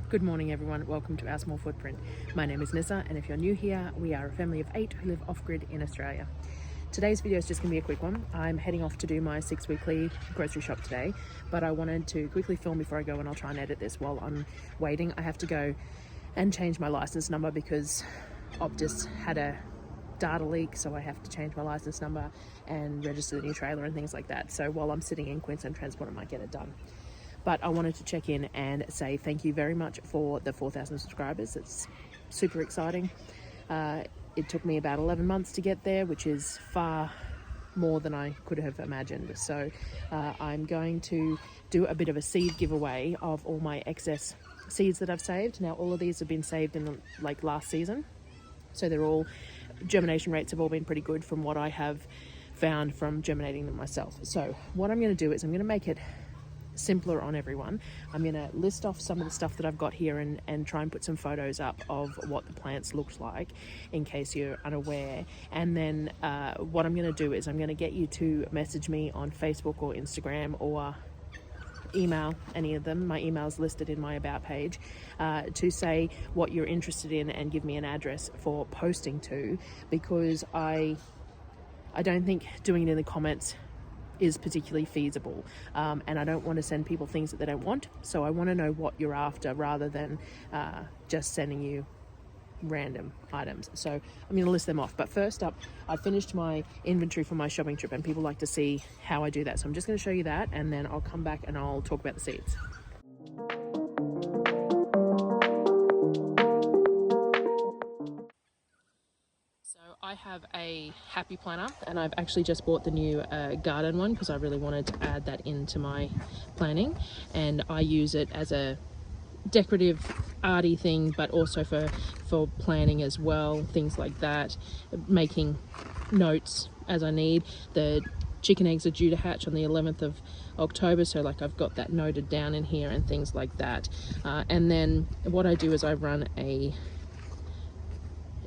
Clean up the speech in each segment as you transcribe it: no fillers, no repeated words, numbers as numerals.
Good morning everyone, welcome to Our Small Footprint. My name is Nyssa, and if you're new here, we are a family of 8 who live off-grid in Australia. Today's video is just going to be a quick one. I'm heading off to do my 6-weekly grocery shop today, but I wanted to quickly film before I go, and I'll try and edit this while I'm waiting. I have to go and change my license number because Optus had a data leak, so I have to change my license number and register the new trailer and things like that. So while I'm sitting in Queensland Transport, I might get it done. But I wanted to check in and say thank you very much for the 4,000 subscribers. It's super exciting. It took me about 11 months to get there, which is far more than I could have imagined. So I'm going to do a bit of a seed giveaway of all my excess seeds that I've saved. Now, all of these have been saved in last season. So they're all, germination rates have all been pretty good from what I have found from germinating them myself. So what I'm going to do is I'm going to make it simpler on everyone. I'm going to list off some of the stuff that I've got here and try and put some photos up of what the plants looked like in case you're unaware. And then what I'm going to do is I'm going to get you to message me on Facebook or Instagram or email any of them. My email is listed in my about page, to say what you're interested in and give me an address for posting to, because I don't think doing it in the comments is particularly feasible, and I don't want to send people things that they don't want, so I want to know what you're after rather than just sending you random items. So I'm going to list them off, but first up, I finished my inventory for my shopping trip and people like to see how I do that, so I'm just going to show you that and then I'll come back and I'll talk about the seeds. I have a happy planner, and I've actually just bought the new garden one because I really wanted to add that into my planning, and I use it as a decorative arty thing, but also for planning as well, things like that, making notes as I need. The chicken eggs are due to hatch on the 11th of October, so I've got that noted down in here and things like that. And then what I do is I run a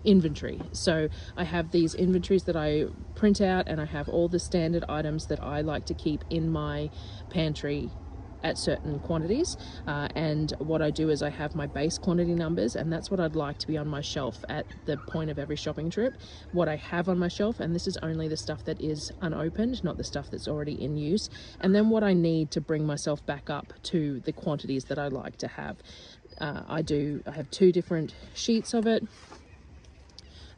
inventory. So I have these inventories that I print out, and I have all the standard items that I like to keep in my pantry at certain quantities, and what I do is I have my base quantity numbers, and that's what I'd like to be on my shelf at the point of every shopping trip, what I have on my shelf, and this is only the stuff that is unopened, not the stuff that's already in use, and then what I need to bring myself back up to the quantities that I like to have. I have 2 different sheets of it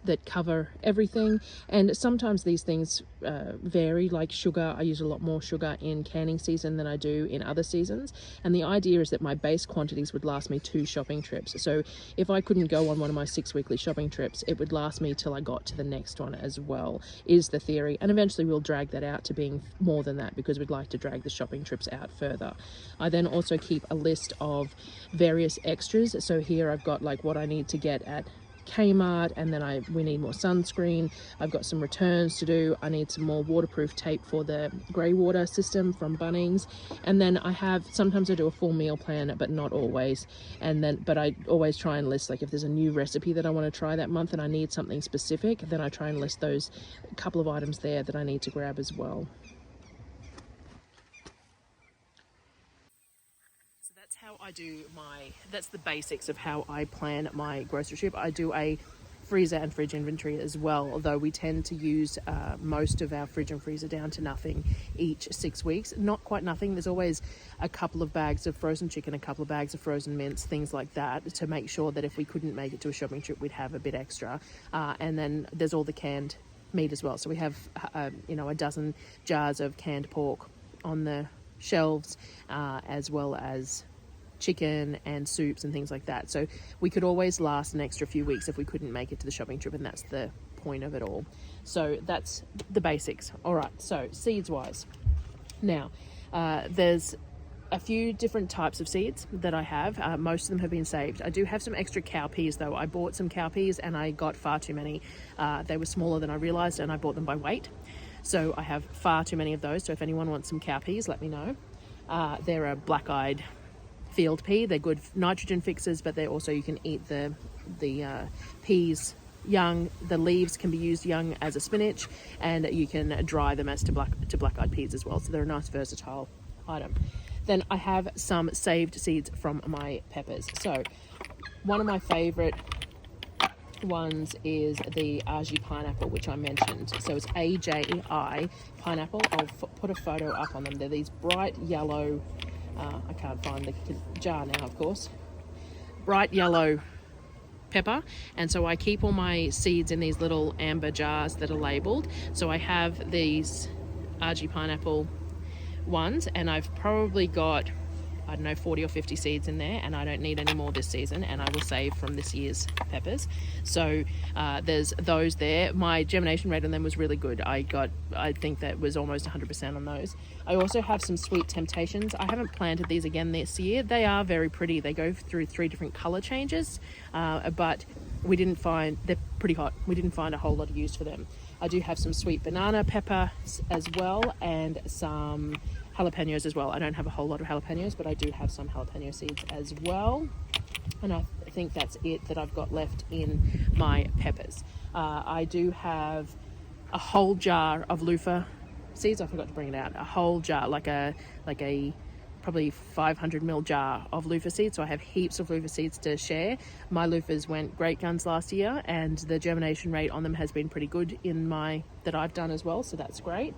that cover everything, and sometimes these things vary. Like sugar, I use a lot more sugar in canning season than I do in other seasons, and the idea is that my base quantities would last me 2 shopping trips. So if I couldn't go on one of my 6 weekly shopping trips, it would last me till I got to the next one as well, is the theory, and eventually we'll drag that out to being more than that because we'd like to drag the shopping trips out further. I then also keep a list of various extras, so here I've got what I need to get at Kmart, and then we need more sunscreen. I've got some returns to do. I need some more waterproof tape for the grey water system from Bunnings, and then sometimes I do a full meal plan, but not always. But I always try and list, if there's a new recipe that I want to try that month and I need something specific, then I try and list those couple of items there that I need to grab as well. That's the basics of how I plan my grocery trip. I do a freezer and fridge inventory as well, although we tend to use most of our fridge and freezer down to nothing each 6 weeks. Not quite nothing. There's always a couple of bags of frozen chicken, a couple of bags of frozen mince, things like that, to make sure that if we couldn't make it to a shopping trip, we'd have a bit extra. And then there's all the canned meat as well. So we have, a dozen jars of canned pork on the shelves, as well as chicken and soups and things like that. So we could always last an extra few weeks if we couldn't make it to the shopping trip, and that's the point of it all. So that's the basics. All right, so seeds wise, now there's a few different types of seeds that I have. Most of them have been saved. I do have some extra cowpeas though. I bought some cowpeas and I got far too many. They were smaller than I realized, and I bought them by weight, so I have far too many of those. So if anyone wants some cowpeas, let me know. They're a black-eyed field pea. They're good nitrogen fixers, but they're also, you can eat the peas young. The leaves can be used young as a spinach, and you can dry them as to black-eyed peas as well. So they're a nice versatile item. Then I have some saved seeds from my peppers. So one of my favorite ones is the Aji Pineapple, which I mentioned. So it's AJI Pineapple. I'll put a photo up on them. They're these bright yellow, I can't find the jar now, of course, bright yellow pepper. And so I keep all my seeds in these little amber jars that are labeled. So I have these Aji Pineapple ones, and I've probably got, I don't know, 40 or 50 seeds in there, and I don't need any more this season, and I will save from this year's peppers. So there's those there. My germination rate on them was really good. I think that was almost 100% on those. I also have some Sweet Temptations. I haven't planted these again this year. They are very pretty. They go through 3 different color changes, but we didn't find, they're pretty hot. We didn't find a whole lot of use for them. I do have some sweet banana pepper as well, and some jalapenos as well. I don't have a whole lot of jalapenos, but I do have some jalapeno seeds as well. And I think that's it that I've got left in my peppers. I do have a whole jar of loofah seeds. I forgot to bring it out. A whole jar, like a probably 500 ml jar of loofah seeds. So I have heaps of loofah seeds to share. My loofahs went great guns last year, and the germination rate on them has been pretty good in that I've done as well. So that's great.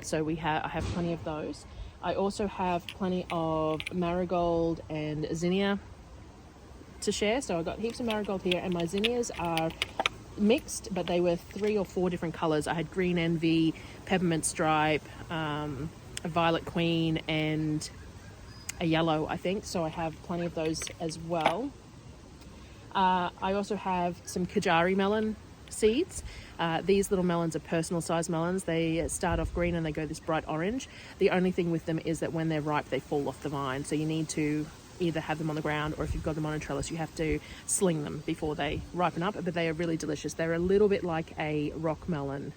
So I have plenty of those. I also have plenty of marigold and zinnia to share. So I've got heaps of marigold here, and my zinnias are mixed, but they were 3 or 4 different colors. I had green envy, peppermint stripe, a violet queen, and a yellow, I think. So I have plenty of those as well. I also have some Kajari melon seeds. These little melons are personal size melons. They start off green and they go this bright orange. The only thing with them is that when they're ripe, they fall off the vine. So you need to either have them on the ground, or if you've got them on a trellis, you have to sling them before they ripen up. But they are really delicious. They're a little bit like a rock melon,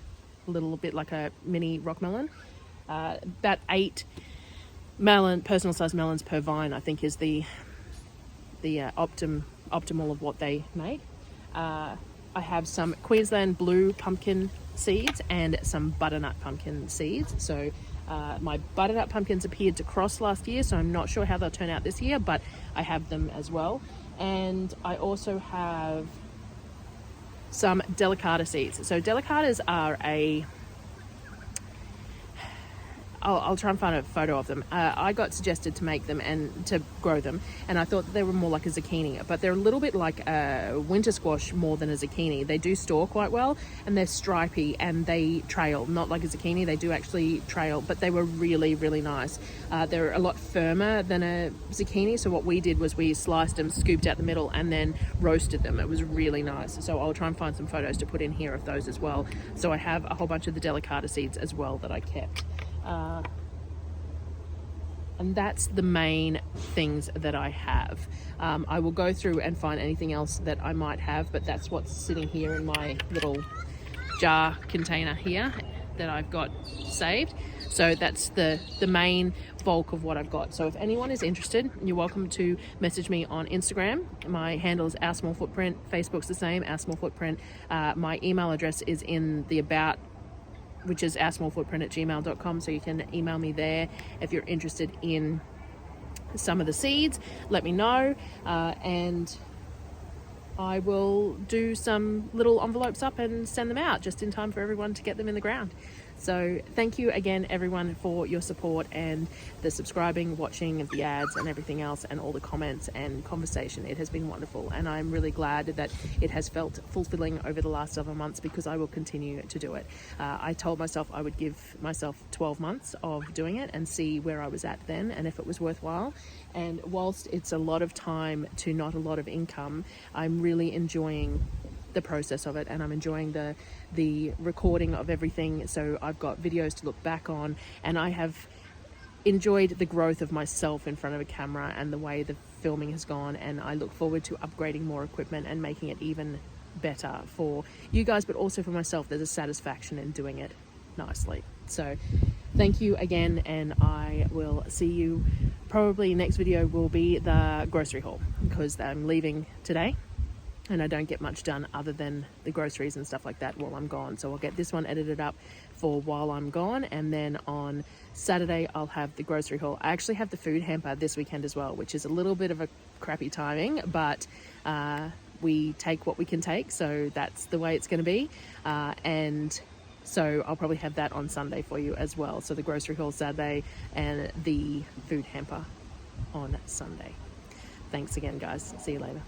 a little bit like a mini rock melon. About 8 personal size melons per vine, I think, is the optimal of what they make. I have some Queensland blue pumpkin seeds and some butternut pumpkin seeds. So my butternut pumpkins appeared to cross last year, so I'm not sure how they'll turn out this year, but I have them as well. And I also have some Delicata seeds. So Delicatas are I'll try and find a photo of them. I got suggested to make them and to grow them, and I thought that they were more like a zucchini, but they're a little bit like a winter squash more than a zucchini. They do store quite well, and they're stripy, and they trail, not like a zucchini. They do actually trail, but they were really, really nice. They're a lot firmer than a zucchini, so what we did was we sliced them, scooped out the middle, and then roasted them. It was really nice. So I'll try and find some photos to put in here of those as well. So I have a whole bunch of the Delicata seeds as well that I kept. And that's the main things that I have. I will go through and find anything else that I might have, but that's what's sitting here in my little jar container here that I've got saved. So that's the main bulk of what I've got. So if anyone is interested, you're welcome to message me on Instagram. My handle is Our Small Footprint. Facebook's the same, Our Small Footprint. My email address is in the about, which is oursmallfootprint@gmail.com, so you can email me there if you're interested in some of the seeds. Let me know, and I will do some little envelopes up and send them out just in time for everyone to get them in the ground. So thank you again, everyone, for your support and the subscribing, watching, the ads and everything else, and all the comments and conversation. It has been wonderful, and I'm really glad that it has felt fulfilling over the last several months, because I will continue to do it. I told myself I would give myself 12 months of doing it and see where I was at then and if it was worthwhile. And whilst it's a lot of time to not a lot of income, I'm really enjoying the process of it, and I'm enjoying the recording of everything. So I've got videos to look back on, and I have enjoyed the growth of myself in front of a camera and the way the filming has gone, and I look forward to upgrading more equipment and making it even better for you guys, but also for myself. There's a satisfaction in doing it nicely. So thank you again, and I will see you. Probably next video will be the grocery haul, because I'm leaving today and I don't get much done other than the groceries and stuff like that while I'm gone. So I'll get this one edited up for while I'm gone, and then on Saturday I'll have the grocery haul. I actually have the food hamper this weekend as well, which is a little bit of a crappy timing, but we take what we can take, so that's the way it's going to be. And so I'll probably have that on Sunday for you as well. So the grocery haul Saturday and the food hamper on Sunday. Thanks again, guys. See you later.